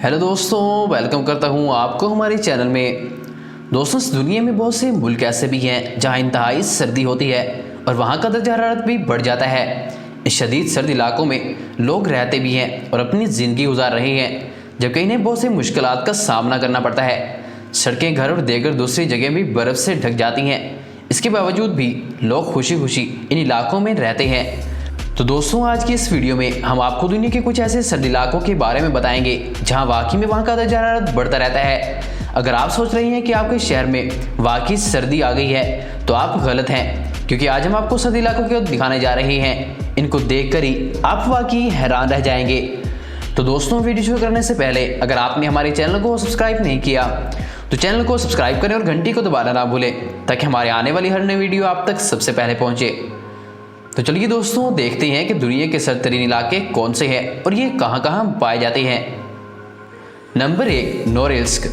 Hello दोस्तों, welcome करता हूं आपको हमारे चैनल में। दोस्तों, इस दुनिया में बहुत से मुल्क ऐसे भी हैं जहां इंतहाई सर्दी होती है और वहां का दर्जा हरारत भी बढ़ जाता है। इस शदीद सर्द इलाकों में लोग रहते भी हैं और अपनी ज़िंदगी गुजार रहे हैं, जबकि इन्हें बहुत सी मुश्किलात का सामना करना पड़ता है। सड़कें, घर और देकर दूसरी जगह भी बर्फ़ से ढक जाती हैं। इसके बावजूद भी लोग खुशी खुशी इन इलाकों में रहते हैं। तो दोस्तों, आज की इस वीडियो में हम आपको दुनिया के कुछ ऐसे सर्द इलाकों के बारे में बताएंगे जहां वाकई में वहां का दर्जा हरारत बढ़ता रहता है। अगर आप सोच रहे हैं कि आपके शहर में वाकई सर्दी आ गई है तो आप गलत हैं, क्योंकि आज हम आपको सर्द इलाकों के दिखाने जा रहे हैं। इनको देखकर ही आप वाकई हैरान रह जाएंगे। तो दोस्तों, वीडियो शुरू करने से पहले अगर आपने हमारे चैनल को सब्सक्राइब नहीं किया तो चैनल को सब्सक्राइब करें और घंटी को दबाना ना भूलें, ताकि हमारे आने वाली हर नई वीडियो आप तक सबसे पहले पहुंचे। तो चलिए दोस्तों, देखते हैं कि दुनिया के सर्दतरीन इलाके कौन से हैं और ये कहां कहां पाए जाते हैं। Number 1, Norilsk.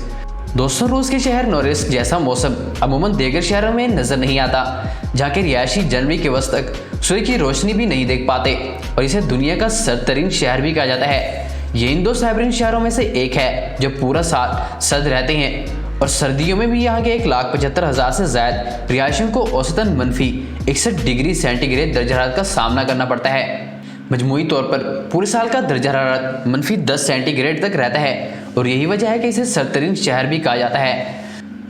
दोस्तों, रूस के शहर नोरिल्स्क जैसा मौसम अमूमन दीगर शहरों में नजर नहीं आता, जहां के रिहायशी जनवरी के वक्त तक सूर्य की रोशनी भी नहीं देख पाते और इसे दुनिया का सर्दतरीन शहर भी कहा जाता है। ये इन 2 साइबेरियन शहरों में से एक है जो पूरा साल सर्द रहते हैं और सर्दियों में भी यहाँ के 1,75,000 से ज्यादा रिहायशियों को औसतन -61 डिग्री सेंटीग्रेड दर्जा हरारत का सामना करना पड़ता है। मजमूई तौर पर पूरे साल का दर्जा हरारत -10 सेंटीग्रेड तक रहता है और यही वजह है कि इसे सर्दतरीन शहर भी कहा जाता है।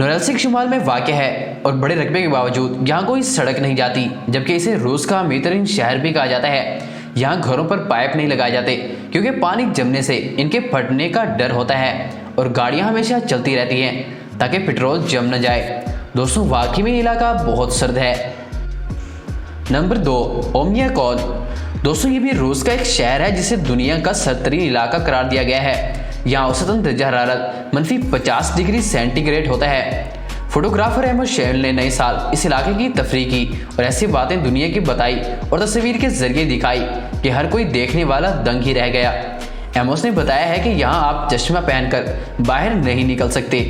नोरिल्स्क शुमाल में वाक़ है और बड़े रकबे के बावजूद यहाँ कोई सड़क नहीं जाती, जबकि इसे रूस का अमीरतरीन शहर भी कहा जाता है। यहाँ घरों पर पाइप नहीं लगाए जाते क्योंकि पानी जमने से इनके फटने का डर होता है और गाड़ियाँ हमेशा चलती रहती हैं ताकि पेट्रोल जम न जाए। दोस्तों, वाकई में इलाका बहुत सर्द है। नंबर 2, ओमियाकॉन। दोस्तों, ये भी रूस का एक शहर है जिसे दुनिया का सर्दतरीन इलाका करार दिया गया है। यहाँ औसतन दर्जा हरारत -50 डिग्री सेंटीग्रेड होता है। फोटोग्राफर अहमद शेल ने नए साल इस इलाके की तफरीह की और ऐसी बातें दुनिया की बताई और तस्वीर के जरिए दिखाई कि हर कोई देखने वाला दंग ही रह गया। एमोस ने बताया है कि यहाँ आप चश्मा पहनकर बाहर नहीं निकल सकते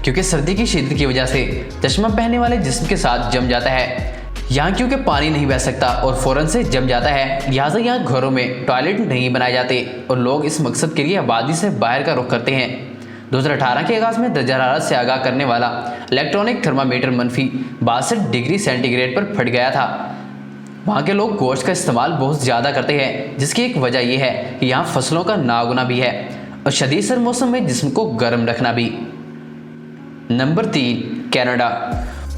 क्योंकि सर्दी की शिद्दत की वजह से चश्मा पहनने वाले जिस्म के साथ जम जाता है। यहाँ क्योंकि पानी नहीं बह सकता और फौरन से जम जाता है, लिहाजा यहाँ घरों में टॉयलेट नहीं बनाए जाते और लोग इस मकसद के लिए आबादी से बाहर का रुख करते हैं। 2018 के आगाज में दर्जा हरारत से आगाह करने वाला इलेक्ट्रॉनिक थर्मामीटर -62 डिग्री सेंटीग्रेड पर फट गया था। वहाँ के लोग गोश्त का इस्तेमाल बहुत ज़्यादा करते हैं, जिसकी एक वजह यह है कि यहाँ फसलों का नागुना भी है और शदीद सर्द मौसम में जिस्म को गर्म रखना भी। Number 3, Canada.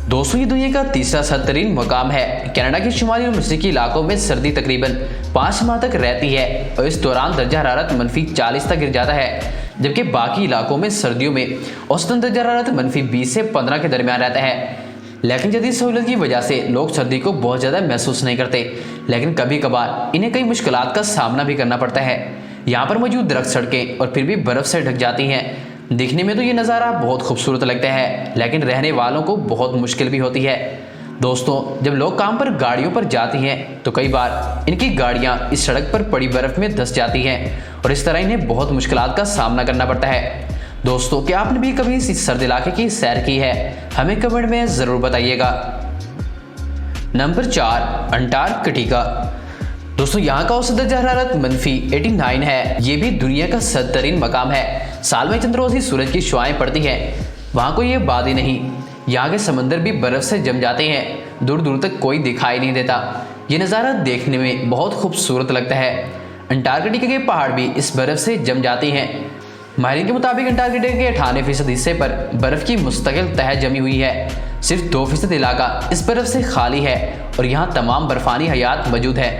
दोस्तों, ये दुनिया का तीसरा सर्दतरीन मकाम है। कनाडा के शुमाली और मशरकी इलाकों में सर्दी तकरीबन 5 माह तक रहती है और इस दौरान दर्जा हरारत -40 तक गिर जाता है, जबकि बाकी इलाकों में सर्दियों में औसतन दर्जा हरारत -20 से 15 के दरमियान रहता है। लेकिन जदीद सहूलत की वजह से लोग सर्दी को बहुत ज़्यादा महसूस नहीं करते, लेकिन कभी कभार इन्हें कई मुश्किलात का सामना भी करना पड़ता है। यहाँ पर मौजूद दरख्त, सड़कें और फिर भी बर्फ़ से ढक जाती हैं। दिखने में तो ये नज़ारा बहुत खूबसूरत लगता है, लेकिन रहने वालों को बहुत मुश्किल भी होती है। दोस्तों, जब लोग काम पर गाड़ियों पर जाती हैं तो कई बार इनकी गाड़ियाँ इस सड़क पर पड़ी बर्फ़ में धंस जाती हैं और इस तरह इन्हें बहुत मुश्किलात का सामना करना पड़ता है। दोस्तों, क्या आपने भी कभी इस सर्द इलाके की सैर की है? हमें कमेंट में ज़रूर बताइएगा। Number 4, Antarctica. दोस्तों, यहाँ का औसत दर्जा हरारत -89 है। ये भी दुनिया का सर्दतरीन मकाम है। साल में चंद रोज ही सूरज की शुआएं पड़ती हैं। वहाँ कोई ये बात ही नहीं। यहाँ के समंदर भी बर्फ़ से जम जाते हैं, दूर दूर तक कोई दिखाई नहीं देता। ये नज़ारा देखने में बहुत खूबसूरत लगता है। अंटार्कटिका के पहाड़ भी इस बर्फ़ से जम जाते हैं। माहिरीन के मुताबिक अंटार्कटिका के 98% हिस्से पर बर्फ़ की मुस्तकिल तह जमी हुई है। सिर्फ 2% इलाका इस बर्फ़ से खाली है और यहाँ तमाम बर्फानी हयात मौजूद है।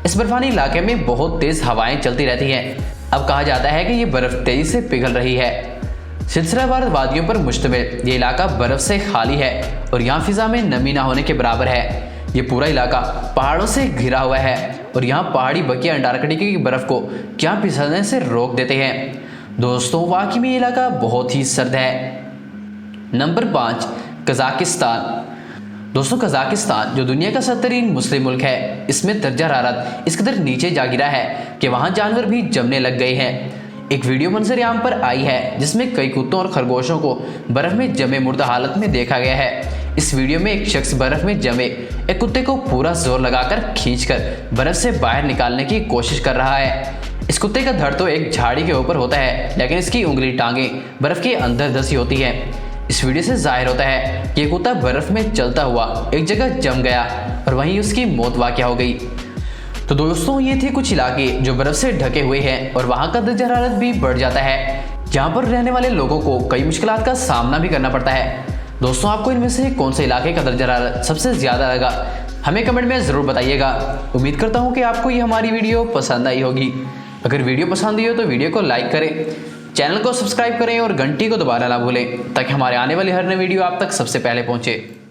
इस बर्फानी इलाके में बहुत तेज़ हवाएं चलती रहती हैं। अब कहा जाता है कि ये बर्फ़ तेज़ी से पिघल रही है। सिलसिलावार वादियों पर मुश्तमिल ये इलाका बर्फ़ से खाली है और यहाँ फिज़ा में नमी ना होने के बराबर है। ये पूरा इलाका पहाड़ों से घिरा हुआ है और यहाँ पहाड़ी बकिया अंटार्कटिका की बर्फ़ को क्या फिसलने से रोक देते हैं। दोस्तों, वाकई में ये इलाका बहुत ही सर्द है। Number 5, Kazakhstan. दोस्तों, कज़ाकिस्तान जो दुनिया का सर्दतरीन मुस्लिम मुल्क है, इसमें दर्जा हरारत इस कदर नीचे जा गिरा है कि वहाँ जानवर भी जमने लग गए हैं। एक वीडियो मंजर-ए-आम पर आई है जिसमें कई कुत्तों और खरगोशों को बर्फ़ में जमे मुर्दा हालत में देखा गया है। इस वीडियो में एक शख्स बर्फ़ में जमे एक कुत्ते को पूरा जोर लगाकर खींचकर बर्फ़ से बाहर निकालने की कोशिश कर रहा है। इस कुत्ते का धड़ तो एक झाड़ी के ऊपर होता है, लेकिन इसकी उंगली टांगे बर्फ के अंदर धसी होती है। इस वीडियो से जाहिर होता है कि ये कुत्ता बर्फ में चलता हुआ एक जगह जम गया और वहीं उसकी मौत वाक़या हो गई। तो दोस्तों, ये थे कुछ इलाके जो बर्फ से ढके हुए हैं और वहाँ का दर्जा हरारत भी बढ़ जाता है, जहाँ पर रहने वाले लोगों को कई मुश्किलात का सामना भी करना पड़ता है। दोस्तों, आपको इनमें से कौन से इलाके का दर्जा हरारत सबसे ज़्यादा लगा, हमें कमेंट में ज़रूर बताइएगा। उम्मीद करता हूँ कि आपको ये हमारी वीडियो पसंद आई होगी। अगर वीडियो पसंद आई हो तो वीडियो को लाइक करें, चैनल को सब्सक्राइब करें और घंटी को दबाना ना भूलें, ताकि हमारे आने वाली हर नई वीडियो आप तक सबसे पहले पहुँचे।